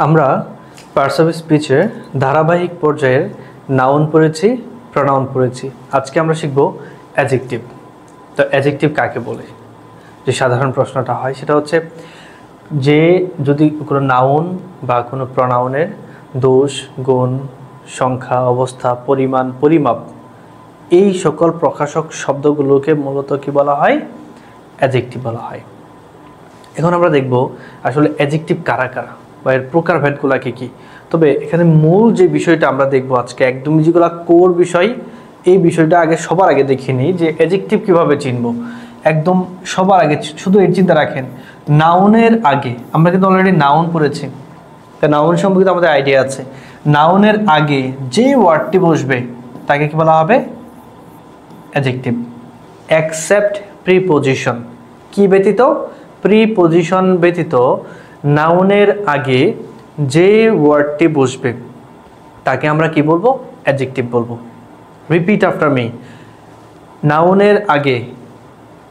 আমরা parts of স্পিচের ধারাবাহিক পর্যায়ের নাউন পড়েছি, প্রনাউন পড়েছি। আজকে আমরা শিখব অ্যাডজেক্টিভ। তো অ্যাডজেক্টিভ কাকে বলে? যে সাধারণ প্রশ্নটা হয় সেটা হচ্ছে যে যদি কোনো নাউন বা কোনো প্রনাউনের দোষ, গুণ, সংখ্যা, অবস্থা, পরিমাণ, পরিমাপ এই সকল প্রকাশক শব্দগুলোকে মূলত কি বলা হয়? অ্যাডজেক্টিভ বলা হয়। এখন আমরা দেখব আসলে অ্যাডজেক্টিভ কারা কারা বা এর প্রকারভেদগুলো কী কী। তবে এখানে মূল যে বিষয়টা আমরা দেখব আজকে, একদম যেগুলো কোর বিষয়, এই বিষয়টা আগে সবার আগে দেখে নিই যে অ্যাডজেক্টিভ কীভাবে চিনব। একদম সবার আগে শুধু এর চিন্তা রাখেন, নাউনের আগে আমরা কিন্তু অলরেডি নাউন পড়েছি, তা নাউন সম্পর্কিত আমাদের আইডিয়া আছে। নাউনের আগে যে ওয়ার্ডটি বসবে তাকে কি বলা হবে? অ্যাডজেক্টিভ। এক্সেপ্ট প্রিপোজিশন, কি ব্যতীত? প্রিপোজিশন ব্যতীত নাউনের আগে যে ওয়ার্ডটি বসবে তাকে আমরা কি বলবো? অ্যাডজেক্টিভ বলবো। Repeat after me. নাউনের আগে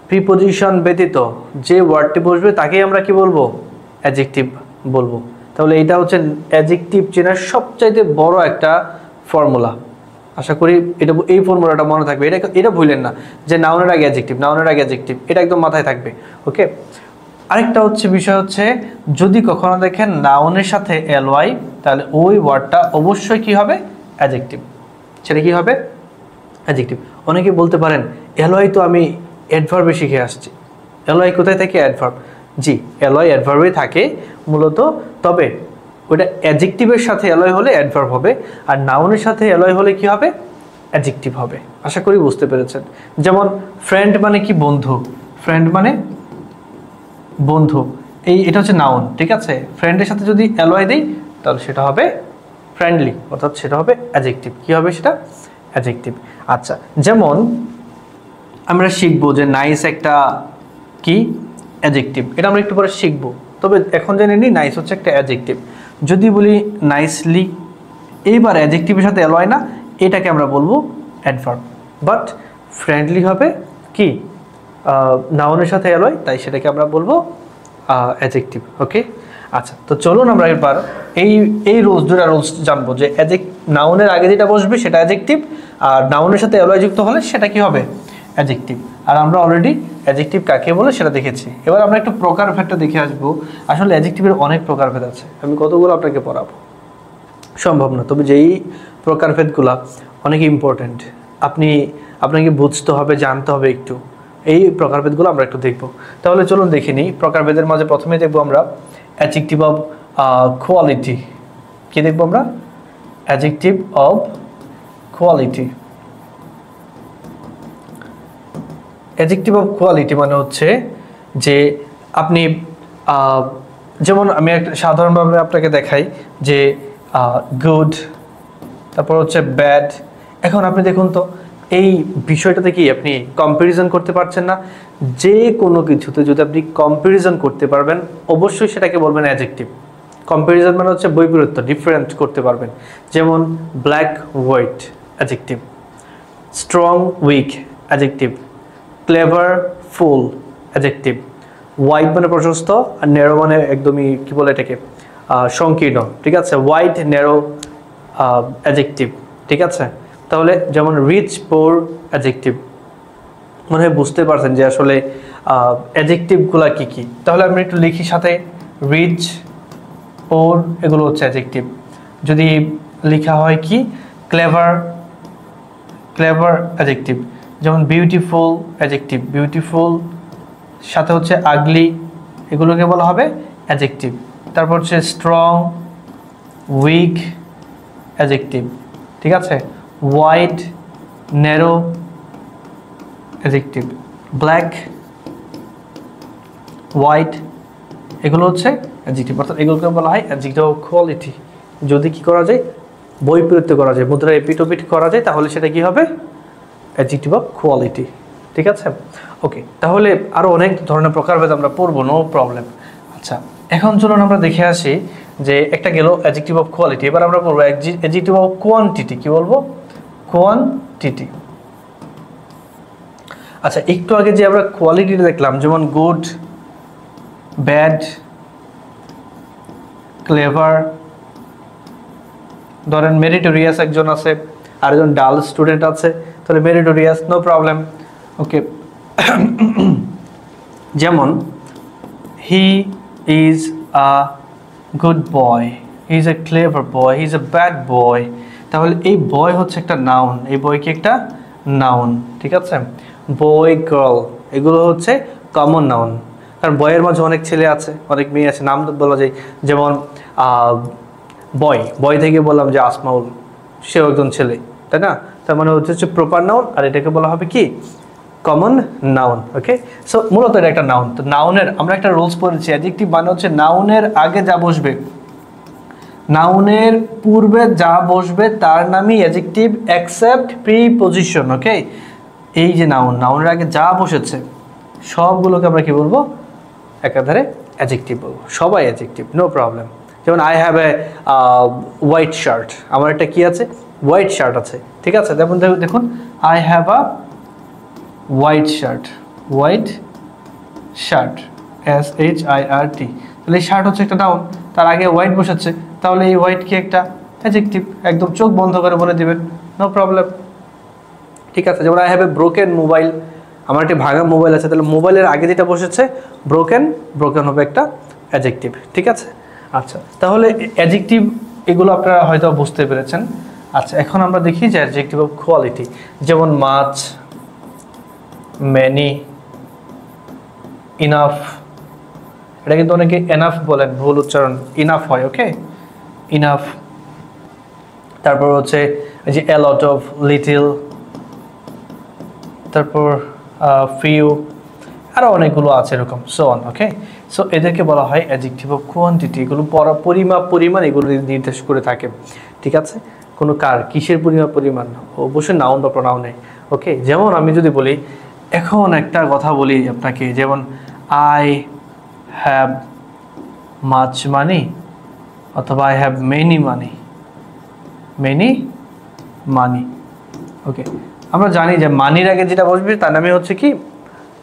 প্রিপোজিশন ব্যতীত যে ওয়ার্ডটি বসবে তাকে আমরা কি বলবো? অ্যাডজেক্টিভ বলবো। তাহলে এটা হচ্ছে অ্যাডজেক্টিভ চেনার সবচাইতে বড় একটা ফর্মুলা। আশা করি এটা এই ফর্মুলাটা মনে থাকবে। এটা ভুলেন না যে নাউনের আগে অ্যাডজেক্টিভ, নাউনের আগে অ্যাডজেক্টিভ, এটা একদম মাথায় থাকবে। ওকে। আরেকটা হচ্ছে বিষয় হচ্ছে যদি কখনো দেখেন নাউনের সাথে এলওয়াই, তাহলে ওই ওয়ার্ডটা অবশ্যই কি হবে? অ্যাডজেক্টিভ। সেটা কি হবে? অ্যাডজেক্টিভ। অনেকে বলতে পারেন এলওয়াই তো আমি অ্যাডভার্বে শিখে আসছি। এলওয়াই কোথায় থাকে? অ্যাডভার্ব। জি, এলওয়াই অ্যাডভার্বে থাকে মূলত, তবে ওটা অ্যাডজেক্টিভের সাথে এলওয়াই হলে অ্যাডভার্ব হবে, আর নাউনের সাথে এলওয়াই হলে কি হবে? অ্যাডজেক্টিভ হবে। আশা করি বুঝতে পেরেছেন। যেমন ফ্রেন্ড মানে কি? বন্ধু। ফ্রেন্ড মানে বন্ধু, এটা হচ্ছে নাউন, ঠিক আছে? ফ্রেন্ডের সাথে যদি এলওয়াই দেই তাহলে সেটা হবে ফ্রেন্ডলি, অর্থাৎ সেটা হবে অ্যাডজেক্টিভ। কি হবে সেটা? অ্যাডজেক্টিভ। আচ্ছা, যেমন আমরা শিখবো যে নাইস একটা কি? অ্যাডজেক্টিভ। এটা আমরা একটু পরে শিখবো, তবে এখন জেনে নিই নাইস হচ্ছে একটা অ্যাডজেক্টিভ। যদি বলি নাইসলি, এইবার অ্যাডজেক্টিভের সাথে এলওয়াই না, এটাকে আমরা বলবো অ্যাডভার্ব। বাট ফ্রেন্ডলি হবে কি? নাউনের সাথে এলওয়াই, তাই সেটাকে আমরা বলবো অ্যাডজেক্টিভ। ওকে। আচ্ছা, তো চলুন আমরা এবার এই দুটা রুলস জানবো যে নাউনের আগে যেটা বসবে সেটা অ্যাডজেক্টিভ, আর নাউনের সাথে এলওয়াই যুক্ত হলে সেটা কি হবে? অ্যাডজেক্টিভ। আর আমরা অলরেডি অ্যাডজেক্টিভ কাকে বলে সেটা দেখেছি। এবার আমরা একটু প্রকারভেদটা দেখে আসবো। আসলে অ্যাডজেক্টিভের অনেক প্রকারভেদ আছে, আমি কতগুলো আপনাকে পড়াবো সম্ভব না, তবে যেই প্রকারভেদগুলা অনেক ইম্পর্ট্যান্ট, আপনাকে বুঝতে হবে, জানতে হবে একটু। এই প্রকারভেদগুলো আমরা একটু দেখব। তাহলে চলুন দেখে নিই। প্রকারভেদের মাঝে প্রথমে দেখবো আমরা অ্যাডজেক্টিভ অফ কোয়ালিটি। কি দেখবো আমরা? Adjective of quality. Adjective of quality মানে হচ্ছে যে আপনি যেমন আমি একটা সাধারণভাবে আপনাকে দেখাই যে গুড, তারপর হচ্ছে ব্যাড। এখন আপনি দেখুন তো এই বিষয়টাতে কি আপনি কম্প্যারিজন করতে পারছেন না? যে কোনো কিছুতে যদি আপনি কম্প্যারিজন করতে পারবেন অবশ্যই সেটাকে বলবেন অ্যাডজেক্টিভ। কম্প্যারিজন মানে হচ্ছে বৈপরীত্য, ডিফারেন্ট করতে পারবেন। যেমন black white, adjective. Strong weak, adjective. Clever fool, adjective. Wide মানে প্রশস্ত, আর ন্যারো মানে একদমই কি বলে এটাকে? সংকীর্ণ, ঠিক আছে? ওয়াইড, ন্যারো, অ্যাডজেক্টিভ, ঠিক আছে? তাহলে যেমন রিচ, পোর, অ্যাডজেক্টিভ। মনে হয় বুঝতে পারছেন যে আসলে অ্যাডজেক্টিভগুলো কী কী। তাহলে আমি একটু লিখি সাথে, রিচ, পোর, এগুলো হচ্ছে অ্যাডজেক্টিভ। যদি লেখা হয় কি? Clever, clever adjective. যেমন বিউটিফুল, অ্যাডজেক্টিভ। বিউটিফুল সাথে হচ্ছে আগলি, এগুলোকে বলা হবে অ্যাডজেক্টিভ। তারপর হচ্ছে স্ট্রং, উইক, অ্যাডজেক্টিভ, ঠিক আছে? Wide, narrow, adjective. Black, white, এগুলো হচ্ছে অ্যাডজেক্টিভ। অর্থাৎ এগুলোকে বলা হয় অ্যাডজেক্টিভ অফ কোয়ালিটি। যদি কি করা যায়? বৈপরীত্য করা যায়, মুদ্রা এপিটোপিট করা যায়, তাহলে সেটা কি হবে? অ্যাডজেক্টিভ অফ কোয়ালিটি, ঠিক আছে? ওকে, তাহলে আরও অনেক ধরনের প্রকারভেদ আমরা পড়বো, নো প্রবলেম। আচ্ছা, এখন চলুন আমরা দেখে আসি যে একটা গেল অ্যাডজেক্টিভ অফ কোয়ালিটি। এবার আমরা পড়বো অ্যাডজেক্টিভ অফ কোয়ান্টিটি। কি বলবো? কোয়ান্টিটি। আচ্ছা, একটু আগে যে আমরা কোয়ালিটিটা দেখলাম, যেমন গুড, ব্যাড, ক্লেভার, ধরেন মেরিটোরিয়াস একজন আছে, আরেকজন ডাল স্টুডেন্ট আছে, তাহলে মেরিটোরিয়াস, নো প্রবলেম। ওকে, যেমন he is a good boy, he is a clever boy, he is a bad boy, তাহলে এই বয় হচ্ছে একটা নাউন, এই বয় কি একটা নাউন, ঠিক আছে। বয়, গার্ল, এগুলো হচ্ছে কমন নাউন, কারণ বয়ের মাঝে অনেক ছেলে আছে, অনেক মেয়ে আছে, নাম বলা যায়। যেমন বয়, বয় থেকে বললাম যে আসমাউল, সেও একজন ছেলে, তাই না? তার মানে হচ্ছে প্রপার নাউন, আর এটাকে বলা হবে কি কমন নাউন। ওকে, সো মূলত এটা একটা নাউন। তো নাউনের আমরা একটা রুলস পড়েছি, অ্যাডজেক্টিভ মানে হচ্ছে নাউনের আগে যা বসবে, নাউনের পূর্বে যা বসবে তার নামই অ্যাডজেক্টিভ এক্সেপ্ট প্রিপজিশন। ওকে, এই যে নাউন, নাউনের আগে যা বসেছে সবগুলোকে আমরা কি বলবো, একাধারে অ্যাডজেক্টিভ বলবো, সবাই অ্যাডজেক্টিভ, নো প্রবলেম। যেমন I have a white shirt, আমার একটা কি আছে, হোয়াইট শার্ট আছে, ঠিক আছে। যেমন দেখুন I have a white shirt, white shirt, SHIRT, তাহলে এই শার্ট হচ্ছে একটা নাউন, তার আগে হোয়াইট বসেছে, তাহলে এই হোয়াইট কি একটা অ্যাডজেক্টিভ, একদম চোখ বন্ধ করে বলে দিবেন, নো প্রবলেম, ঠিক আছে। যেমন I have a broken mobile, আমার একটি ভাঙা মোবাইল আছে, তাহলে মোবাইলের আগে যেটা বসেছে ব্রোকেন, ব্রোকেন হবে একটা অ্যাডজেক্টিভ, ঠিক আছে। আচ্ছা, তাহলে অ্যাডজেক্টিভ এগুলো আপনারা হয়তো বুঝতে পেরেছেন। আচ্ছা, এখন আমরা দেখি যে অ্যাডজেক্টিভ অফ কোয়ালিটি, যেমন মাচ, মেনি, ইনাফ, এটা কিন্তু অনেকে এনাফ বলেন, ভুল উচ্চারণ, ইনাফ হয়। ওকে, ইনাফ। তারপর হচ্ছে যে এ লট অফ, লিটিল, তারপর ফিউ, আরও অনেকগুলো আছে এরকম, সো অন। ওকে, সো এদেরকে বলা হয় অ্যাডজেক্টিভ অফ কোয়ান্টিটি, এগুলো পরিমাপ, পরিমাণ এগুলো নির্দেশ করে থাকে, ঠিক আছে। কোনো কিসের পরিমাণ, অবশ্যই নাউন বা প্রোনাউনে। ওকে, যেমন আমি যদি বলি, এখন একটা কথা বলি আপনাকে, যেমন আই হ্যাভ মাচ মানি, অথবা I have many money, many money. Okay, আমরা জানি যে মানির আগে যেটা বসবে তার নামে হচ্ছে কি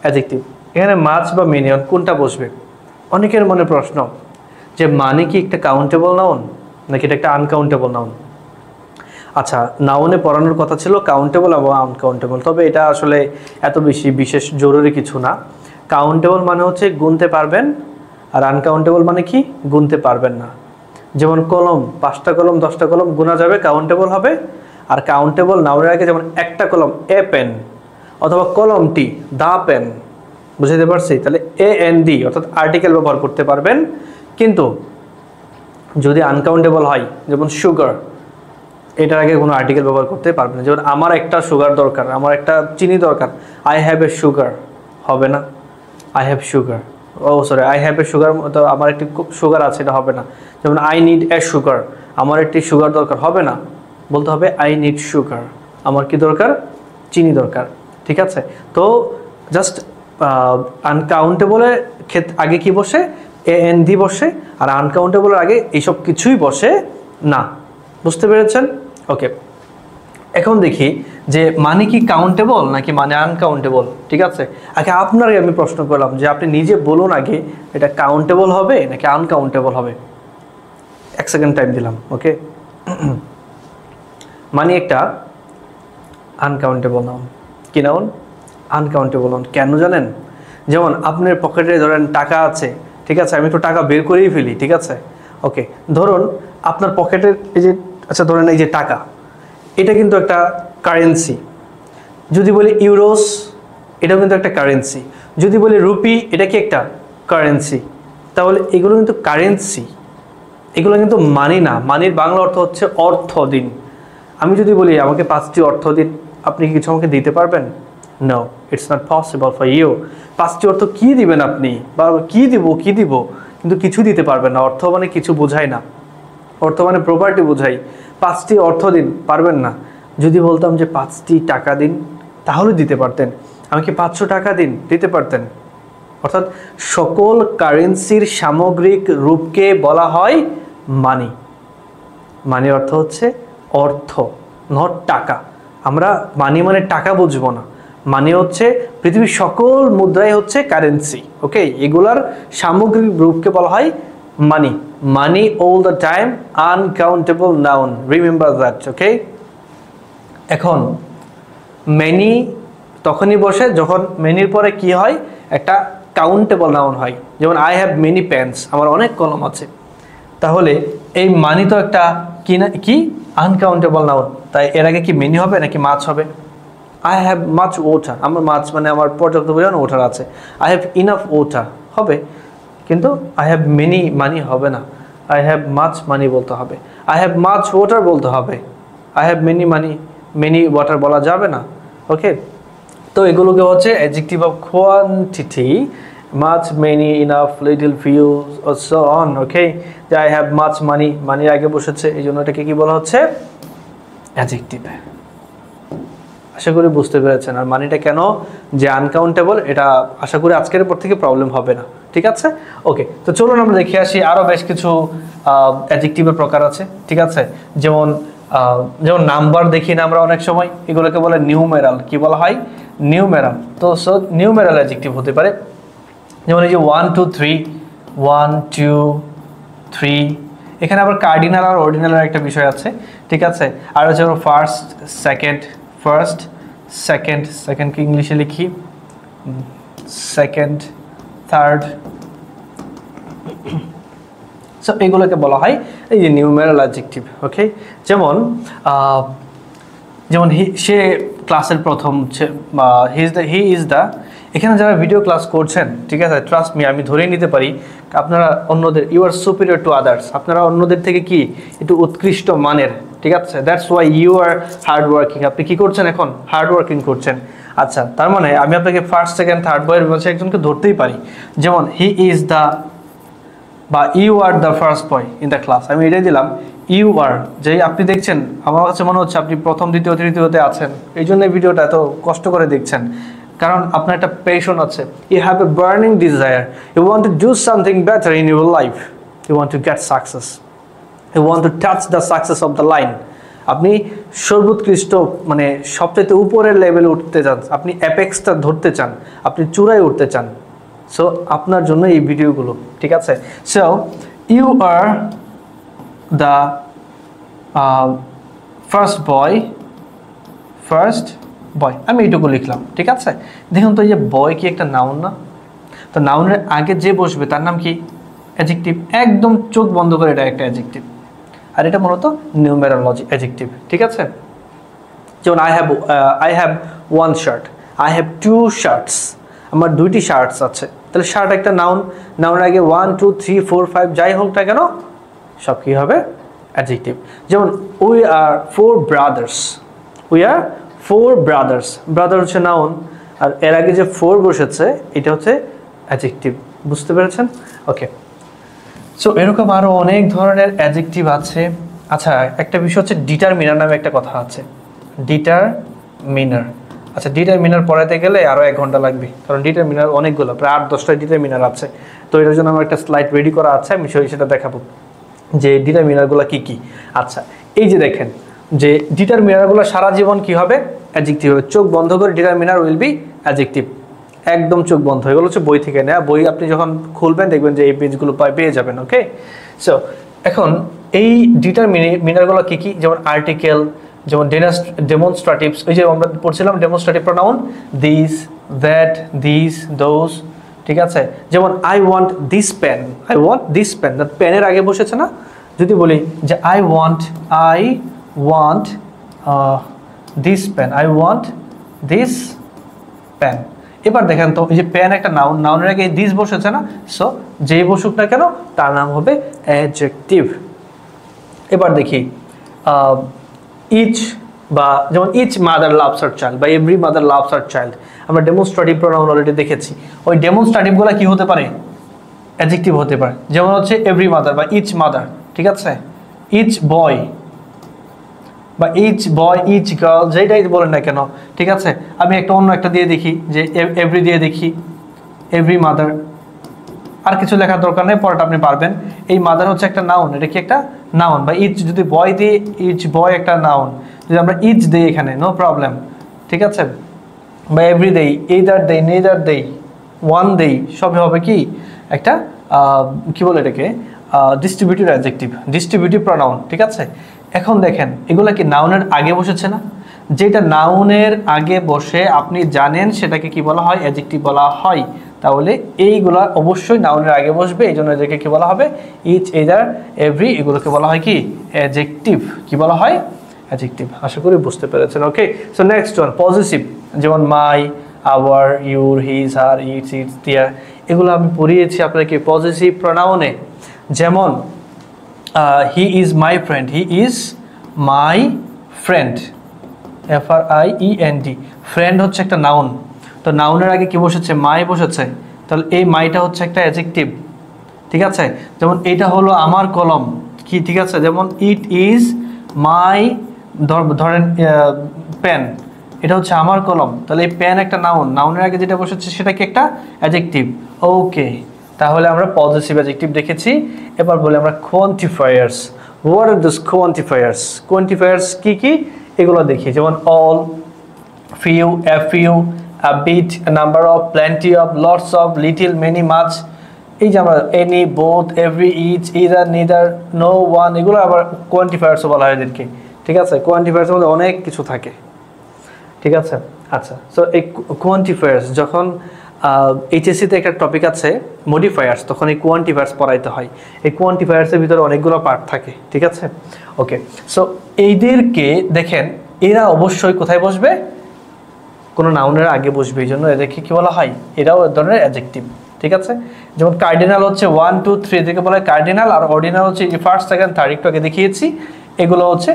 অ্যাডজেক্টিভ। এখানে মাছ বা মেনি কোনটা বসবে? অনেকের মনে প্রশ্ন যে মানি কি একটা কাউন্টেবল নাউন নাকি এটা একটা আনকাউন্টেবল নাউন? আচ্ছা, নাউনে পড়ানোর কথা ছিল কাউন্টেবল এবং আনকাউন্টেবল, তবে এটা আসলে এত বিশেষ জরুরি কিছু না। কাউন্টেবল মানে হচ্ছে গুনতে পারবেন, আর আনকাউন্টেবল মানে কি গুনতে পারবেন না। যেমন কলম, 5টা কলম 10টা কলম গোনা যাবে, কাউন্টেবল হবে। আর কাউন্টেবল নাউনের আগে যেমন একটা কলম এ পেন, অথবা কলমটি দা পেন, বুঝাতে পারছি? তাহলে AND অর্থাৎ আর্টিকেল ব্যবহার করতে পারবেন। কিন্তু যদি আনকাউন্টেবল হয়, যেমন সুগার, এটার আগে কোনো আর্টিকেল ব্যবহার করতে পারবেন না। যেমন আমার একটা সুগার দরকার, আমার একটা চিনি দরকার, আই হ্যাভ এ সুগার হবে না, I have sugar, I have a sugar, তো আমার একটি সুগার আছে, এটা হবে না। যেমন আই নিড এ সুগার, আমার একটি সুগার দরকার, হবে না, বলতে হবে আই নিড সুগার, আমার কি দরকার, চিনি দরকার, ঠিক আছে। তো জাস্ট আনকাউন্টেবলের আগে কি বসে, AND বসে, আর আনকাউন্টেবলের আগে এইসব কিছুই বসে না, বুঝতে পেরেছেন? ওকে, এখন দেখি যে মানি কি কাউন্টেবল নাকি মানে আনকাউন্টেবল, ঠিক আছে। আগে আপনারই আমি প্রশ্ন করলাম যে আপনি নিজে বলুন আগে, এটা কাউন্টেবল হবে নাকি আনকাউন্টেবল হবে। 1 সেকেন্ড টাইম দিলাম। ওকে, মানি একটা আনকাউন্টেবল নাউন। কি নাউন? Uncountable noun. কেন জানেন? যেমন আপনার পকেটে ধরেন টাকা আছে, ঠিক আছে, আমি একটু টাকা বের করেই ফেলি, ঠিক আছে। ওকে, ধরুন আপনার পকেটের এই যে, আচ্ছা ধরেন এই যে টাকা, এটা কিন্তু একটা কারেন্সি। যদি বলি ইউরোস, এটাও কিন্তু একটা কারেন্সি। যদি বলি রুপি, এটা কি একটা কারেন্সি। তাহলে এগুলো কিন্তু কারেন্সি, এগুলো কিন্তু মানি না। মানির বাংলা অর্থ হচ্ছে অর্থ দিন। আমি যদি বলি আমাকে 5টি অর্থ দিন, আপনি কি কিছু আমাকে দিতে পারবেন? No, it's not possible for you. 5টি অর্থ কি দিবেন আপনি, বা কি দিব, কিন্তু কিছু দিতে পারবেন না। অর্থ মানে কিছু বোঝায় না, অর্থ মানে প্রপার্টি বোঝাই। 5টি অর্থ দিন, পারবেন না। যদি বলতাম যে 5টি টাকা দিন, তাহলে দিতে পারতেন। আমাকে 500 টাকা দিন, দিতে পারতেন। অর্থাৎ সকল কারেন্সির সামগ্রিক রূপকে বলা হয় মানি। মানি অর্থ হচ্ছে অর্থ, নট টাকা। আমরা মানি মানে টাকা বুঝবো না। মানি হচ্ছে পৃথিবীর সকল মুদ্রাই হচ্ছে কারেন্সি। ওকে, এগুলার সামগ্রিক রূপকে বলা হয় money. Money all the time, uncountable noun. Remember that, okay? এখন many তখনই বসে যখন মেনির পরে কি হয়, একটা কাউন্টেবল নাউন হয়। যেমন আই হ্যাভ মেনি পেন্স, আমার অনেক কলম আছে। তাহলে এই মানি তো একটা কি না, কি আনকাউন্টেবল নাউন, তাই এর আগে কি মেনি হবে নাকি মাছ হবে? আই হ্যাভ মাছ ওয়াটার, আমার মাছ মানে আমার পর্যাপ্ত পরিমাণ ওয়াটার আছে। আই হ্যাভ ইনাফ ওয়াটার হবে, কিন্তু আই হ্যাভ মেনি মানি হবে না, আই হ্যাভ মাছ মানি বলতে হবে, আই হ্যাভ মাছ ওয়াটার বলতে হবে। I have many money, many water বলা যাবে না, ওকে? তো এগুলোকে হচ্ছে adjective of quantity, much, many, enough, little, few, so on, okay? যে আই হ্যাভ মাচ মানি, মানির আগে বসেছে, এই জন্য এটাকে কি বলা হচ্ছে? অ্যাডজেক্টিভ। আশা করি বুঝতে পেরেছেন। আর মানিটা কেন যে আনকাউন্টেবল, এটা আশা করি আজকের পর থেকে প্রবলেম হবে না, ঠিক আছে? ওকে, তো চলুন আমরা দেখে আসি আরও বেশ কিছু অ্যাডজেক্টিভের প্রকার আছে, ঠিক আছে? যেমন নাম্বার দেখি না আমরা অনেক সময়, এগুলোকে বলে নিউমেরাল। কি বলা হয়? নিউমেরাল। তো সো নিউমেরাল অ্যাডজেক্টিভ হতে পারে, যেমন এই যে 1 2 3, 1 2 3, এখানে আবার কার্ডিনাল আর অর্ডিনালের একটা বিষয় আছে, ঠিক আছে? আর হচ্ছে ফার্স্ট সেকেন্ড, ফার্স্ট সেকেন্ড, সেকেন্ডকে ইংলিশে লিখি সেকেন্ড, থার্ড। সো এগুলোকে বলা হয় এই যে নিউমেরাল অ্যাডজেক্টিভ, ওকে? যেমন সে ক্লাসের প্রথম, হি ইজ দ্য, এখানে যারা ভিডিও ক্লাস করছেন, ঠিক আছে, ট্রাস্ট মি, আমি ধরেই নিতে পারি আপনারা অন্যদের, you are superior to others, আপনারা অন্যদের থেকে কি একটু উৎকৃষ্ট মানের, ঠিক আছে? That's why you are hard working. আপনি কি করছেন এখন? হার্ড ওয়ার্কিং করছেন। আচ্ছা, তার মানে আমি আপনাকে ফার্স্ট সেকেন্ড থার্ড বয়ের বলছে একজনকে ধরতেই পারি, যেমন হি ইজ দ্য বা you are the first boy in the class, আমি এটাই দিলাম ইউ আর। যেই আপনি দেখছেন, আমার কাছে মনে হচ্ছে আপনি প্রথম দ্বিতীয় তৃতীয়তে আছেন, এই জন্য এই ভিডিওটা এত কষ্ট করে দেখছেন, কারণ আপনার একটা প্যাশন আছে। You have a burning desire, you want to do something better in your life, you want to get success, you want to touch the success of the line. আপনি সর্বোৎকৃষ্ট মানে সবচেয়ে উপরের লেভেলে উঠতে চান, আপনি অ্যাপেক্সটা ধরতে চান, আপনি চূড়ায় উঠতে চান। সো আপনার জন্য এই ভিডিওগুলো, ঠিক আছে? So you are the first boy, first boy, আমি এইটুকু লিখলাম, ঠিক আছে? দেখুন তো, এই যে বয় কি একটা নাউন না? তো নাউনের আগে যে বসবে তার নাম কি? অ্যাডজেক্টিভ। একদম চোখ বন্ধ করে এটা একটা অ্যাডজেক্টিভ, আর এটা মূলত নিউমেরোলজি অ্যাডজেক্টিভ, ঠিক আছে? যেমন I have one shirt, I have two shirts, আমার দুইটি শার্টস আছে। তাহলে শার্ট একটা নাউন, নাউনের আগে 1 2 3 4 5 যাই হোক না কেন সব কি হবে? অ্যাডজেক্টিভ। যেমন we are 4 brothers, we are 4 brothers, brother হচ্ছে নাউন, আর এর আগে যে 4 বসেছে এটা হচ্ছে অ্যাডজেক্টিভ। বুঝতে পেরেছেন? ওকে, সো এরকম আরও অনেক ধরনের অ্যাডজেক্টিভ আছে। আচ্ছা, একটা বিষয় হচ্ছে ডিটারমিনার নামে একটা কথা আছে, ডিটারমিনার। আচ্ছা, ডিটারমিনার পড়াতে গেলে আরও 1 ঘন্টা লাগবে, কারণ ডিটারমিনার অনেকগুলো, প্রায় 8-10টা ডিটারমিনার আছে। তো এটার জন্য আমার একটা স্লাইড রেডি করা আছে, আমি সেটা দেখাবো যে ডিটারমিনারগুলো কি কি। আচ্ছা, এই যে দেখেন যে ডিটারমিনারগুলো সারা জীবন কি হবে? অ্যাডজেক্টিভ হবে। চোখ বন্ধ করে ডিটারমিনার উইল বি অ্যাডজেক্টিভ, একদম চোখ বন্ধ। এগুলো হচ্ছে বই থেকে নেওয়া, বই আপনি যখন খুলবেন দেখবেন যে এই পেজগুলো পেয়ে যাবেন, ওকে? সো এখন এই ডিটারমিনারগুলো কি কি? যেমন আর্টিকেল, যেমন ডেমনস্ট্রেটিভস, ওই যে আমরা পড়ছিলাম demonstrative pronoun, this, that, this, those, ঠিক আছে? যেমন I want this pen, I want this pen, পেনের আগে বসেছে না? যদি বলি যে I want this pen, I want this pen. এবার দেখেন তো, এই যে পেন একটা নাউন, নাউনের আগে দিস বসেছে না? সো যেই বসুক না কেন তার নাম হবে অ্যাডজেক্টিভ। এবার দেখি ইচ, বা যেমন each mother loves her child বা every mother loves her child, আমরা ডেমনস্ট্রেটিভ প্রোনাউন অলরেডি দেখেছি। ওই ডেমনস্ট্রেটিভগুলো কি হতে পারে? অ্যাডজেক্টিভ হতে পারে। যেমন হচ্ছে এভরি মাদার বা ইচ মাদার, ঠিক আছে? ইচ বয় বা ইচ বয়, ইচ গার্ল, যেটাই বলেন না কেন, ঠিক আছে? আমি অন্য একটা দিয়ে দেখি, যে এভরি দিয়ে দেখি, এভরি মাদার। আর কিছু লেখার দরকার নেই, পরটা আপনি পারবেন। এই মাদার হচ্ছে একটা নাউন, এটা কি একটা নাউন? বা ইচ যদি বয় দিই, ইচ বয় একটা নাউন, যদি আমরা ইচ দিই এখানে নো প্রবলেম, ঠিক আছে? বা এভরি দেই, এইদার দেই, নেদার দেই, ওয়ান দেই, সবই হবে কি একটা কি বলে এটাকে ডিস্ট্রিবিউটিভ অ্যাডজেক্টিভ, ডিস্ট্রিবিউটিভ প্রনাউন, ঠিক আছে। এখন দেখেন এগুলা কি নাউনের আগে বসেছে না? যেটা নাউনের আগে বসে আপনি জানেন সেটাকে কি বলা হয়? অ্যাডজেক্টিভ বলা হয়। তাহলে এইগুলা অবশ্যই নাউনের আগে বসবে, এই জন্য এদেরকে কি বলা হবে? ইচ, এদার, এভরি, এগুলোকে বলা হয় কি? অ্যাডজেক্টিভ। কি বলা হয়? অ্যাডজেক্টিভ। আশা করি বুঝতে পেরেছেন। Okay, so next one possessive, যেমন my, our, your, his, her, its, its, their, এগুলো আমি পড়িয়েছি আপনাকে পজিটিভ প্রনাউনে। যেমন he is my friend, he is my friend, FRIEND, friend হচ্ছে একটা নাউন, তো নাউনের আগে কি বসেছে? মাই বসেছে, তাহলে এই মাইটা হচ্ছে একটা অ্যাডজেক্টিভ, ঠিক আছে। যেমন এটা হলো আমার কলম, কি, ঠিক আছে। যেমন ইট ইজ মাই, ধরেন পেন, এটা হচ্ছে আমার কলম, তাহলে এই পেন একটা নাউন, নাউনের আগে যেটা বসেছে সেটা কি একটা অ্যাডজেক্টিভ। ওকে, তাহলে আমরা পজিটিভ অ্যাডজেক্টিভ দেখেছি। এবার বলি আমরা quantifiers. What are this quantifiers? Quantifiers কি কি এগুলো দেখি, যেমন all, few, FU, a bit, a number of, plenty of, lots of, little, many, much, এই যে আমরা any, both, every, each, either, neither, no, one, এগুলো আবার কোয়ান্টিফায়ার্সও বলা হয় এদেরকে, ঠিক আছে। কোয়ান্টিফায়ার্সের মধ্যে অনেক কিছু থাকে, ঠিক আছে। আচ্ছা, সো এই কোয়ান্টিফায়ার্স যখন এইচএসসিতে একটা টপিক আছে মডিফায়ার্স, তখন এই কোয়ান্টিফায়ার্স পড়াইতে হয়। এই কোয়ান্টিফায়ার্সের ভিতরে অনেকগুলো পার্ট থাকে, ঠিক আছে। ওকে, সো এইদেরকে দেখেন, এরা অবশ্যই কোথায় বসবে? কোনো নাউনের আগে বসবে, এই জন্য এদেরকে কি বলা হয়? এরাও এক ধরনের অ্যাডজেক্টিভ, ঠিক আছে। যেমন কার্ডিনাল হচ্ছে 1, 2, 3, এদেরকে বলা হয় কার্ডিনাল, আর অর্ডিনাল হচ্ছে ফার্স্ট, সেকেন্ড, থার্ড, একটু আগে দেখিয়েছি। এগুলো হচ্ছে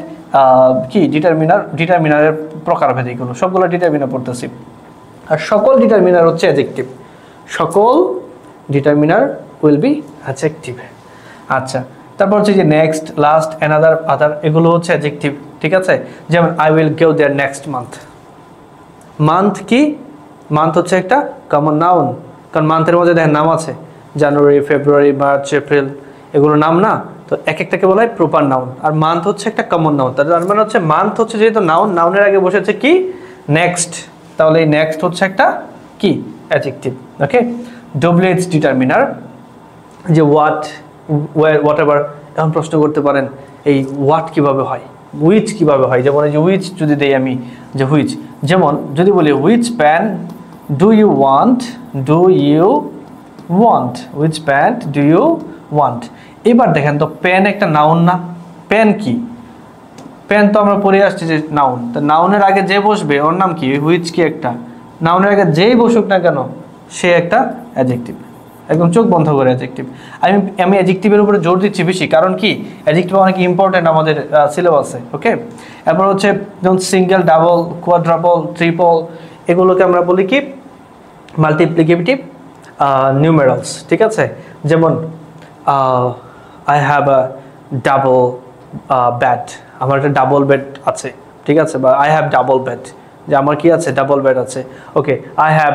কি? ডিটারমিনার, ডিটারমিনারের প্রকারভেদ, এগুলো সবগুলো ডিটারমিনার পড়তেছি। আর সকল ডিটারমিনার হচ্ছে অ্যাডজেক্টিভ, সকল ডিটারমিনার উইল বি অ্যাডজেক্টিভ। আচ্ছা, তারপর হচ্ছে যে নেক্সট, লাস্ট, অ্যানাদার, আদার, এগুলো হচ্ছে অ্যাডজেক্টিভ, ঠিক আছে। যেমন I will go there next month. Month কি? মান্থ হচ্ছে একটা কমন নাউন, কারণ মান্থের মধ্যে দেখেন নাম আছে, জানুয়ারি, ফেব্রুয়ারি, মার্চ, এপ্রিল, এগুলো নাম না, তো এক একটাকে বলা হয় প্রপার নাউন। আর মান্থ হচ্ছে একটা কমন নাউন, তার মানে হচ্ছে মান্থ হচ্ছে যেহেতু নাউন, নাউনের আগে বসেছে কি? নেক্সট, তাহলে এই নেক্সট হচ্ছে একটা কি? অ্যাডজেক্টিভ। ওকে, WH ডিটারমিনার, যে হোয়াট, ওয়্যার, হোয়াট এভার। এখন প্রশ্ন করতে পারেন এই হোয়াট কিভাবে হয়, হুইচ কিভাবে হয়? যেমন এই যে হুইচ যদি দেই আমি, যে হুইচ, যেমন যদি বলি which pant do you want, do you want, which pant do you want. এবার দেখেন তো পেন একটা নাউন না? পেন কি? পেন তো আমরা পড়ে আসছি যে নাউন, তো নাউনের আগে যে বসবে ওর নাম কি? হুইচ কি একটা নাউনের আগে যেই বসুক না কেন সে একটা অ্যাডজেক্টিভ, একদম চোখ বন্ধ করে অ্যাডজেক্টিভ। আমি অ্যাডজেক্টিভের উপরে জোর দিচ্ছি বেশি, কারণ কি? অ্যাডজেক্টিভ অনেক ইম্পর্টেন্ট আমাদের সিলেবাসে। ওকে, এরপর হচ্ছে যেমন সিঙ্গেল, ডাবল, কোয়াড্রাপল, ট্রিপল, এগুলোকে আমরা বলি কি? মাল্টিপ্লিকেটিভ নিউমেরালস, ঠিক আছে। যেমন I have a double bad, আমার একটা ডাবল বেড আছে, ঠিক আছে। বা আই হ্যাভ ডাবল বেড, যে আমার কি আছে? ডাবল বেড আছে। ওকে, আই হ্যাভ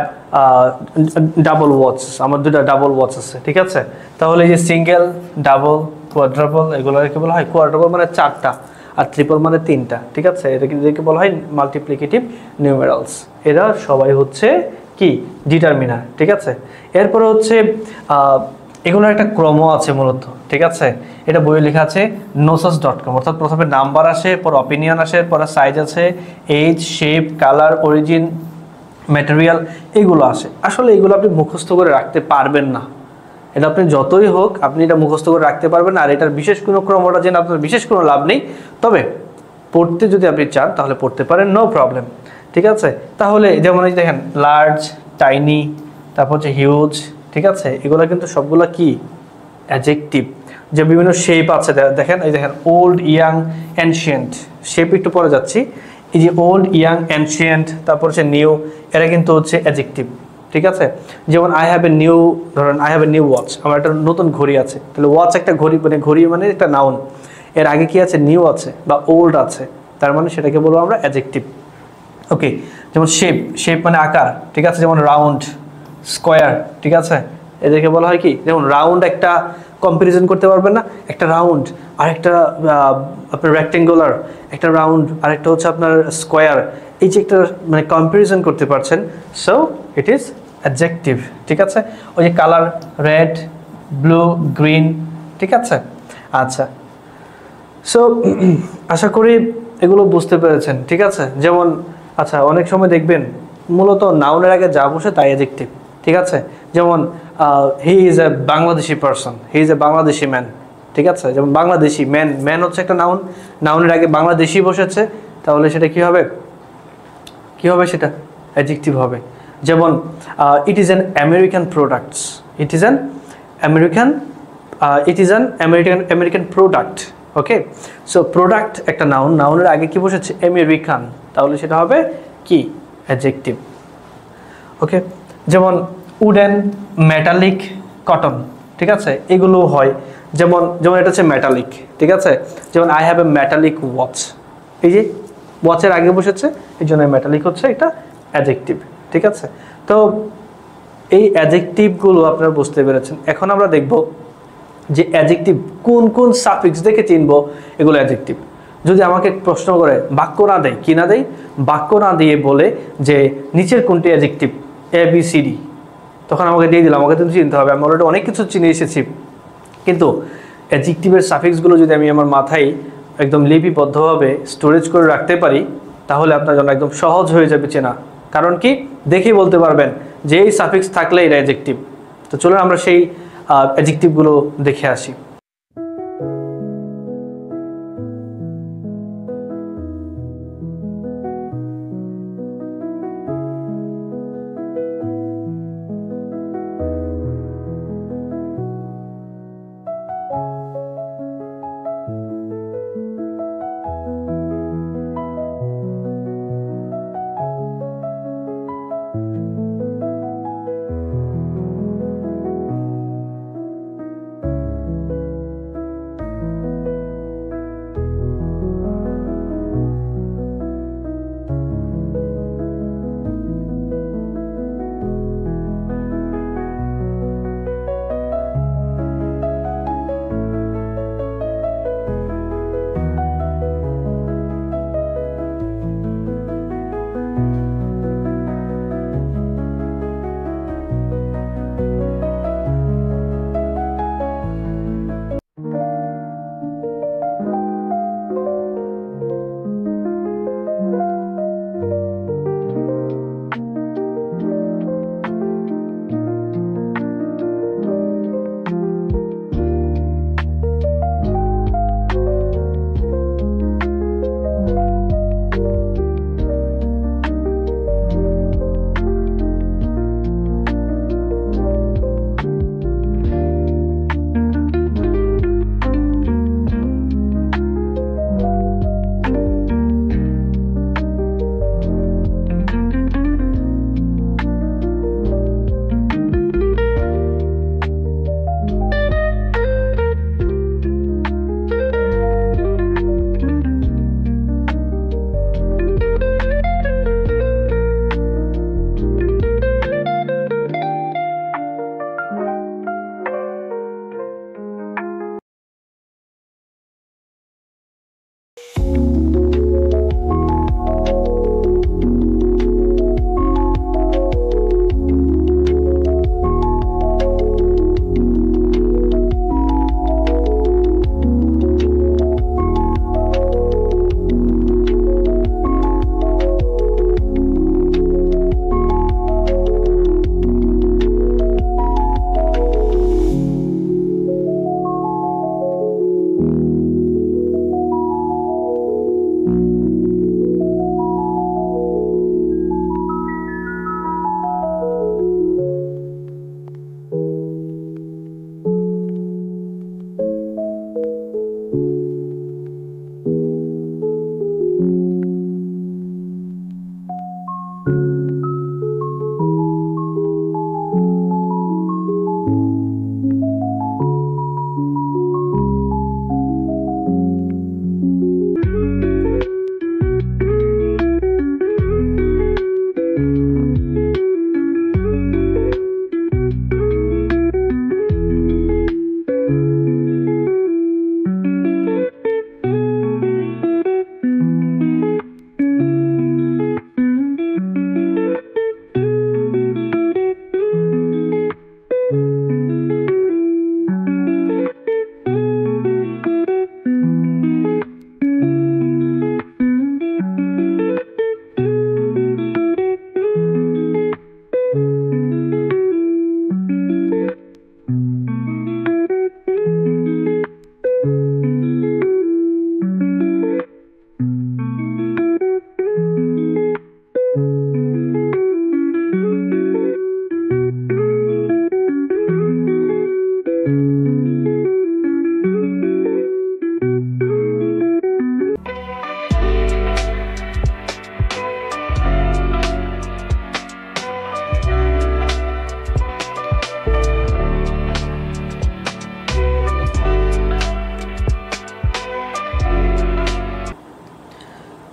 ডাবল ওয়াচ, আমার দুটা ডাবল ওয়াচ আছে, ঠিক আছে। তাহলে এই যে সিঙ্গেল, ডাবল, কোয়াড্রাপল, এগুলোকে বলা হয়, কোয়াড্রাপল মানে চারটা, আর ট্রিপল মানে তিনটা, ঠিক আছে। এদেরকে বলা হয় মাল্টিপ্লিকেটিভ নিউমেরালস। এরা সবাই হচ্ছে কি? ডিটারমিনার, ঠিক আছে। এরপরে হচ্ছে এগুলোর একটা ক্রম আছে মূলত, ঠিক আছে। এটা বইয়ে লেখা আছে gnosis.com, অর্থাৎ প্রথমে নাম্বার আসে, পর অপিনিয়ন আসে, পরে সাইজ আছে, age, shape, colour, origin, material, এগুলো আসে। আসলে এগুলো আপনি মুখস্থ করে রাখতে পারবেন না, এটা আপনি যতই হোক আপনি এটা মুখস্থ করে রাখতে পারবেন না। আর এটার বিশেষ কোনো ক্রমটা জেনে আপনার বিশেষ কোনো লাভ নেই, তবে পড়তে যদি আপনি চান তাহলে পড়তে পারেন, নো প্রবলেম, ঠিক আছে। তাহলে যেমন এই দেখেন লার্জ, টাইনি, তারপর হচ্ছে হিউজ, ঠিক আছে। এগুলো কিন্তু সবগুলো কি? অ্যাডজেক্টিভ। যে বিভিন্ন শেপ আছে দেখেন, এই দেখেন ওল্ড, ইয়াং, অ্যানশিয়েন্ট, শেপ একটু পরে যাচ্ছি। এই যে ওল্ড, ইয়াং, অ্যানশিয়েন্ট, তারপর হচ্ছে নিউ, এরা কিন্তু হচ্ছে অ্যাডজেক্টিভ, ঠিক আছে। যেমন আই হ্যাভ এ নিউ, ধরেন I have a new watch, আমার একটা নতুন ঘড়ি আছে, তাহলে ওয়াচ একটা ঘড়ি, মানে ঘড়ি মানে একটা নাউন, এর আগে কি আছে? নিউ আছে বা ওল্ড আছে, তার মানে সেটাকে বলবো আমরা অ্যাডজেক্টিভ। ওকে, যেমন শেপ, শেপ মানে আকার, ঠিক আছে। যেমন রাউন্ড, স্কোয়ার, ঠিক আছে। এদেরকে বলা হয় কি? যেমন রাউন্ড একটা কম্পারিজন করতে পারবেন না, একটা রাউন্ড আর একটা আপনার রেক্টেঙ্গুলার, একটা রাউন্ড আর একটা হচ্ছে আপনার স্কোয়ার, এই যে একটা মানে কম্পারিজন করতে পারছেন, সো ইট ইজ অ্যাডজেক্টিভ, ঠিক আছে। ওই যে কালার, রেড, ব্লু, গ্রিন, ঠিক আছে? আচ্ছা, সো আশা করি এগুলো বুঝতে পেরেছেন, ঠিক আছে? যেমন আচ্ছা, অনেক সময় দেখবেন মূলত নাউনের আগে যা বসে তাই অ্যাডজেক্টিভ, ঠিক আছে? যেমন he is A Bangladeshi person, he is A Bangladeshi man, ঠিক আছে? যেমন বাংলাদেশি ম্যান, ম্যান হচ্ছে একটা নাউন, নাউনের আগে বাংলাদেশি বসেছে, তাহলে সেটা কি হবে? কি হবে সেটা? অ্যাডজেক্টিভ হবে। যেমন it is an American products, it is an American, it is an American product. Okay, so product একটা নাউন, নাউনের আগে কি বসেছে? আমেরিকান, তাহলে সেটা হবে কি? অ্যাডজেক্টিভ। ওকে, যেমন উডেন, মেটালিক, কটন, ঠিক আছে? এগুলো হয়। যেমন যেমন এটা হচ্ছে মেটালিক, ঠিক আছে? যেমন I have a metallic watch, এই যে ওয়াচের আগে বসেছে, এই জন্য মেটালিক হচ্ছে এটা অ্যাডজেক্টিভ, ঠিক আছে? তো এই অ্যাডজেক্টিভগুলো আপনারা বুঝতে পেরেছেন। এখন আমরা দেখব যে অ্যাডজেক্টিভ কোন কোন সাফিক্স দেখে চিনব এগুলো অ্যাডজেক্টিভ। যদি আমাকে প্রশ্ন করে বাক্য না দেয়, কি না দেয়, বাক্য না দিয়ে বলে যে নিচের কোনটি অ্যাডজেক্টিভ ABCD, তখন আমাকে দিয়ে দিলাম, আমাকে কিন্তু চিনতে হবে। আমি অলরেডি অনেক কিছু চিনে এসেছি, কিন্তু অ্যাডজেক্টিভের সাফিক্সগুলো যদি আমি আমার মাথায় একদম লিপিবদ্ধভাবে স্টোরেজ করে রাখতে পারি, তাহলে আপনার জন্য একদম সহজ হয়ে যাবে চেনা। কারণ কি? দেখেই বলতে পারবেন যে এই সাফিক্স থাকলে এটা অ্যাডজেক্টিভ। তো চলুন আমরা সেই অ্যাডজেক্টিভগুলো দেখে আসি।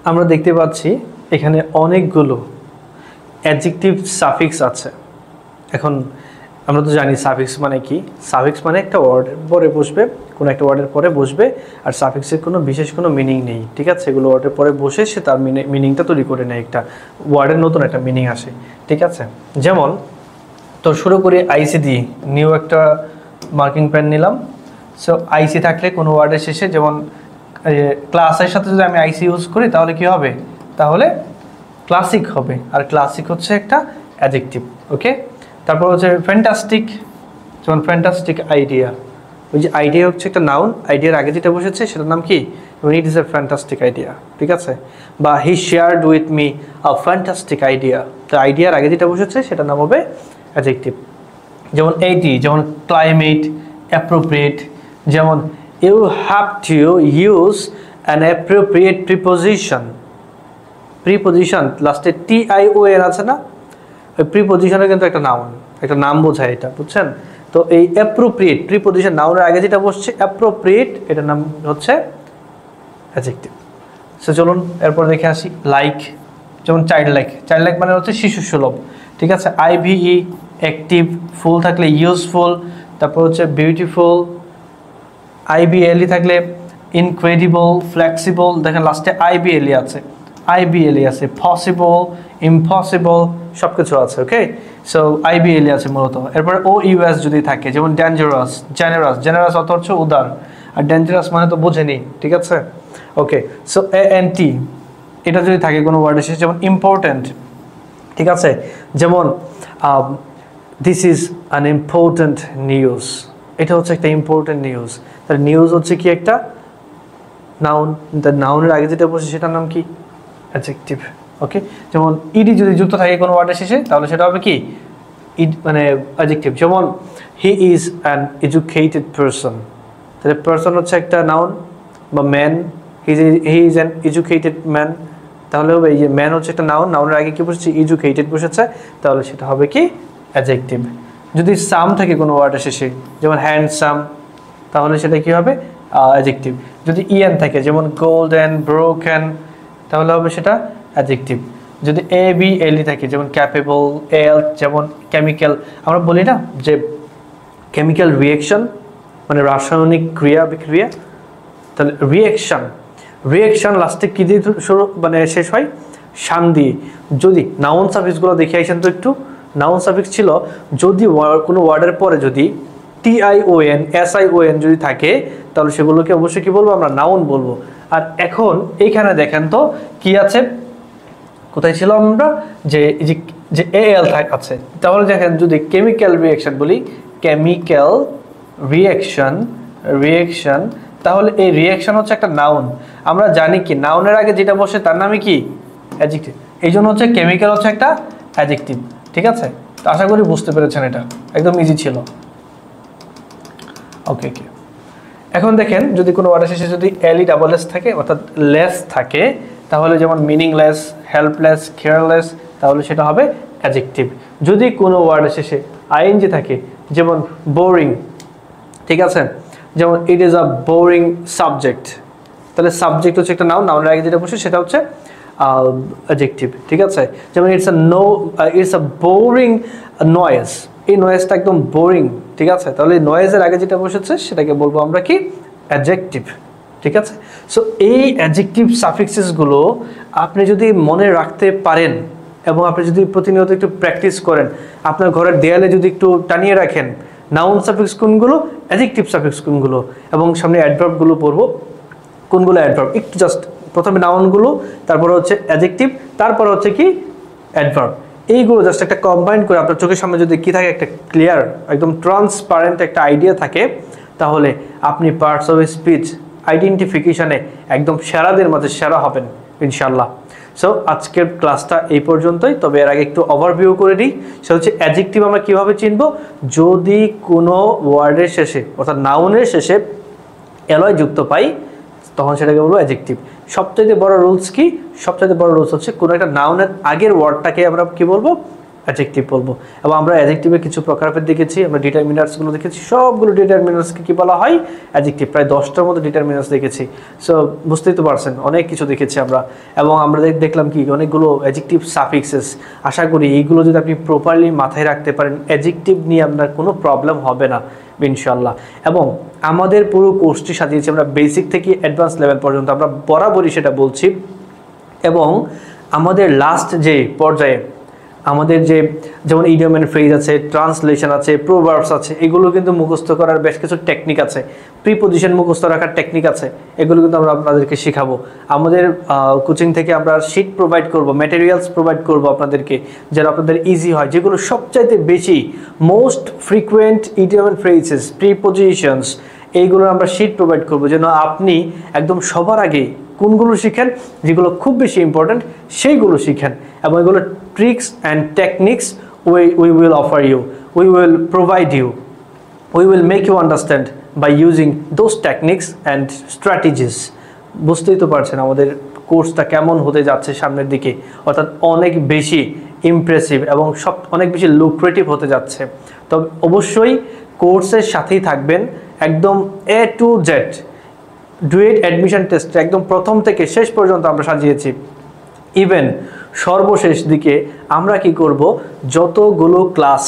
আমরা দেখতে পাচ্ছি এখানে অনেকগুলো অ্যাডজেক্টিভ সাফিক্স আছে। এখন আমরা তো জানি সাফিক্স মানে কি, সাফিক্স মানে একটা ওয়ার্ডের পরে বসবে, কোনো একটা ওয়ার্ডের পরে বসবে, আর সাফিক্সের কোনো বিশেষ কোনো মিনিং নেই, ঠিক আছে। এগুলো ওয়ার্ডের পরে বসে সে তার মিনিংটা তৈরি করে নেয়, একটা ওয়ার্ডের নতুন একটা মিনিং আসে, ঠিক আছে। যেমন তো শুরু করি আইসি দিয়ে, নিউ একটা মার্কিং পেন নিলাম। সো আইসি থাকলে কোনো ওয়ার্ডের শেষে, যেমন ক্লাসের সাথে যদি আমি আইসি ইউজ করি তাহলে কি হবে, তাহলে ক্লাসিক হবে, আর ক্লাসিক হচ্ছে একটা অ্যাডজেক্টিভ, ওকে। তারপর হচ্ছে ফ্যান্টাস্টিক, যেমন ফ্যান্টাস্টিক আইডিয়া, ওই যে আইডিয়া হচ্ছে একটা নাউন, আইডিয়ার আগে যেটা বসেছে সেটার নাম কি, it is a fantastic idea, ঠিক আছে। বা he shared with me a fantastic idea, তো আইডিয়ার আগে যেটা বসেছে সেটার নাম হবে অ্যাডজেক্টিভ। যেমন এইটি, যেমন ক্লাইমেট, অ্যাপ্রোপ্রিয়েট, যেমন you have to use an appropriate preposition, preposition লাস্টে TION আছে না, ওই প্রিপোজিশনে কিন্তু একটা নাউন, একটা নাম বোঝায় এটা, বুঝছেন। তো এই অ্যাপ্রোপ্রিয়েট প্রিপোজিশন, নাউনের আগে যেটা বসছে অ্যাপ্রোপ্রিয়েট, এটার নাম হচ্ছে অ্যাডজেক্টিভ। সো চলুন এরপর দেখে আসি। লাইক, যেমন চাইল্ড লাইক, চাইল্ড লাইক মানে হচ্ছে শিশু সুলভ, ঠিক আছে। IVE অ্যাক্টিভ, ফুল থাকলে ইউজফুল, তারপর হচ্ছে বিউটিফুল, IBLE থাকলে ইনক্রেডিবল, ফ্লেক্সিবল, দেখেন লাস্টে IBLE আছে, IBLE আছে, পসিবল, ইম্পসিবল, সব কিছু আছে, ওকে। সো IBLE আছে মূলত। এরপর OUS যদি থাকে, যেমন ডেঞ্জারাস, জেনারাস, জেনারাস অর্থ হচ্ছে উদার, আর ডেঞ্জারাস মানে তো বোঝেনি, ঠিক আছে, ওকে। সো ANT এটা যদি থাকে কোনো ওয়ার্ডের শেষে, যেমন ইম্পর্ট্যান্ট, ঠিক আছে। যেমন this is an important news, এটা হচ্ছে একটা ইম্পর্ট্যান্ট নিউজ, তাহলে নিউজ হচ্ছে কি একটা নাউন, তার নাউনের আগে যেটা বসে সেটার নাম কি, অ্যাডজেক্টিভ, ওকে। যেমন ইডি যদি যুক্ত থাকে কোনো ওয়ার্ডের শেষে তাহলে সেটা হবে কি, মানে অ্যাডজেক্টিভ। যেমন he is an educated person, তাহলে পারসন হচ্ছে একটা নাউন, বা man, he is an educated man, তাহলে হবে এই যে ম্যান হচ্ছে একটা নাউন, নাউনের আগে কি বসেছে, এডুকেটেড বসেছে, তাহলে সেটা হবে কি, অ্যাডজেক্টিভ। যদি সাম থাকে কোনো ওয়ার্ডের শেষে, যেমন হ্যান্ডসাম, তাহলে সেটা কি হবে, অ্যাডজেক্টিভ। যদি ইএন থাকে, যেমন গোল্ডেন, ব্রোকেন, তাহলে হবে সেটা অ্যাডজেক্টিভ। যদি ABLE থাকে, যেমন ক্যাপেবল, যেমন কেমিক্যাল, আমরা বলি না যে কেমিক্যাল রিয়েকশন মানে রাসায়নিক ক্রিয়া বিক্রিয়া, তাহলে রিয়েকশন লাস্টে কি দিয়ে শুরু মানে শেষ হয়, শান দিয়ে। যদি নাউন সাফিক্সগুলো দেখে আসেন তো একটু, নাউন সাফিক্স ছিল যদি কোনো ওয়ার্ডের পরে যদি TION, SION যদি থাকে তাহলে সেগুলোকে অবশ্যই কি বলবো, আমরা নাউন বলবো। আর এখন এইখানে দেখেন তো কি আছে, কোথায় ছিল আমরা, যে AL আছে, তাহলে দেখেন যদি কেমিক্যাল রিয়েকশন বলি, কেমিক্যাল রিয়েকশন, তাহলে এই রিয়েকশন হচ্ছে একটা নাউন। আমরা জানি কি নাউনের আগে যেটা বসে তার নামই কি, অ্যাডজেক্টিভ, এই জন্য হচ্ছে কেমিক্যাল হচ্ছে একটা অ্যাডজেক্টিভ, ঠিক আছে। তো আশা করি বুঝতে পেরেছেন, এটা একদম ইজি ছিল, ওকে। এখন দেখেন যদি কোনো ওয়ার্ডের শেষে যদি LESS থাকে, অর্থাৎ লেস থাকে, তাহলে যেমন মিনিংলেস, হেল্পলেস, কেয়ারলেস, তাহলে সেটা হবে অ্যাডজেক্টিভ। যদি কোনো ওয়ার্ডের শেষে ING থাকে, যেমন বোরিং, ঠিক আছে, যেমন it is a boring subject, তাহলে সাবজেক্ট হচ্ছে একটা নাউন, নাউনের আগে যেটা বসে সেটা হচ্ছে অ্যাডজেক্টিভ, ঠিক আছে। যেমন ইটস আ বোরিং নয়েজ, এই নয়েজটা একদম বোরিং, ঠিক আছে, তাহলে নয়েজের আগে যেটা বসেছে সেটাকে বলবো আমরা কি, অ্যাডজেক্টিভ, ঠিক আছে। সো এই অ্যাডজেক্টিভ সাফিক্সেসগুলো আপনি যদি মনে রাখতে পারেন এবং আপনি যদি প্রতিনিয়ত একটু প্র্যাকটিস করেন, আপনার ঘরের দেয়ালে যদি একটু টানিয়ে রাখেন নাউন সাফিক্স কোনগুলো, অ্যাডজেক্টিভ সাফিক্স কোনগুলো, এবং সামনে অ্যাডভার্বগুলো পড়বো কোনগুলো অ্যাডভার্ব, একটু জাস্ট প্রথমে নাউনগুলো, তারপরে হচ্ছে অ্যাডজেক্টিভ, তারপরে হচ্ছে কি অ্যাডভার্ব, এইগুলো জাস্ট একটা কম্বাইন করে আপনার চোখের সামনে যদি কি থাকে, একটা ক্লিয়ার একদম ট্রান্সপারেন্ট একটা আইডিয়া থাকে, তাহলে আপনি পার্টস অফ স্পিচ আইডেন্টিফিকেশনে একদম সেরাদের মাঝে সেরা হবেন ইনশাল্লাহ। সো আজকের ক্লাসটা এই পর্যন্তই, তবে এর আগে একটু ওভারভিউ করে দিই। সেটা হচ্ছে অ্যাডজেক্টিভ আমরা কীভাবে চিনব, যদি কোনো ওয়ার্ডের শেষে অর্থাৎ নাউনের শেষে এলয় যুক্ত পাই তখন সেটাকে বলবো অ্যাডজেক্টিভ। সবচাইতে বড় রুলস কি, সবচাইতে বড় রুলস হচ্ছে কোনো একটা নাউনের আগের ওয়ার্ডটাকে আমরা কি বলবো, অ্যাডজেক্টিভ বলবো। এবং আমরা অ্যাডজেক্টিভের কিছু প্রকারভেদ দেখেছি, আমরা ডিটারমিনার্সগুলো দেখেছি, সবগুলো ডিটারমিনার্সকে কি বলা হয়? অ্যাডজেক্টিভ। প্রায় 10টার মতো ডিটারমিনার্স দেখেছি। সো বুঝতেই তো পারছেন অনেক কিছু দেখেছি আমরা। এবং আমরা দেখলাম কি অনেকগুলো অ্যাডজেক্টিভ সাফিক্সেস। আশা করি এইগুলো যদি আপনি প্রপারলি মাথায় রাখতে পারেন, অ্যাডজেক্টিভ নিয়ে আপনার কোনো প্রবলেম হবে না ইনশাল্লাহ। এবং আমাদের পুরো কোর্সটি সাজিয়েছি আমরা বেসিক থেকে অ্যাডভান্স লেভেল পর্যন্ত, আমরা বরাবরই সেটা বলছি। এবং আমাদের লাস্ট যে পর্যায়ে আমাদের যেমন ইডিয়ম এন্ড ফ্রেজ আছে, ট্রান্সলেশন আছে, প্রোভার্বস আছে, এগুলো কিন্তু মুখস্থ করার বেশ কিছু টেকনিক আছে, প্রিপোজিশন মুখস্থ রাখার টেকনিক আছে, এগুলো কিন্তু আমরা আপনাদেরকে শেখাবো। আমাদের কোচিং থেকে আমরা শিট প্রোভাইড করব, ম্যাটেরিয়ালস প্রোভাইড করব আপনাদেরকে, যেন আপনাদের ইজি হয়, যেগুলো সবচাইতে বেশি most frequent idiom and phrases, prepositions, এইগুলো আমরা শিট প্রোভাইড করব, যেন আপনি একদম সবার আগে কোনগুলো শিখেন, যেগুলো খুব বেশি ইম্পর্ট্যান্ট সেইগুলো শিখেন। এবং এগুলো tricks and techniques we will offer you, we will provide you, we will make you understand by using those techniques and strategies. বুঝতেই তো পারছেন আমাদের কোর্সটা কেমন হতে যাচ্ছে সামনের দিকে, অর্থাৎ অনেক বেশি ইমপ্রেসিভ এবং অনেক বেশি লুক্রেটিভ হতে যাচ্ছে। তো অবশ্যই কোর্সের সাথেই থাকবেন, একদম A to Z duet admission test একদম প্রথম থেকে শেষ পর্যন্ত আমরা সাজিয়েছি। ইভেন সর্বশেষ দিকে আমরা কি করব, যতগুলো ক্লাস,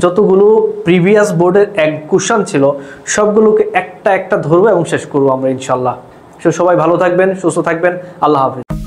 যতগুলো প্রিভিয়াস বোর্ডের কোশ্চেন ছিল সবগুলোকে একটা একটা ধরবো এবং শেষ করবো আমরা ইনশাল্লাহ। সবাই ভালো থাকবেন, সুস্থ থাকবেন, আল্লাহ হাফেজ।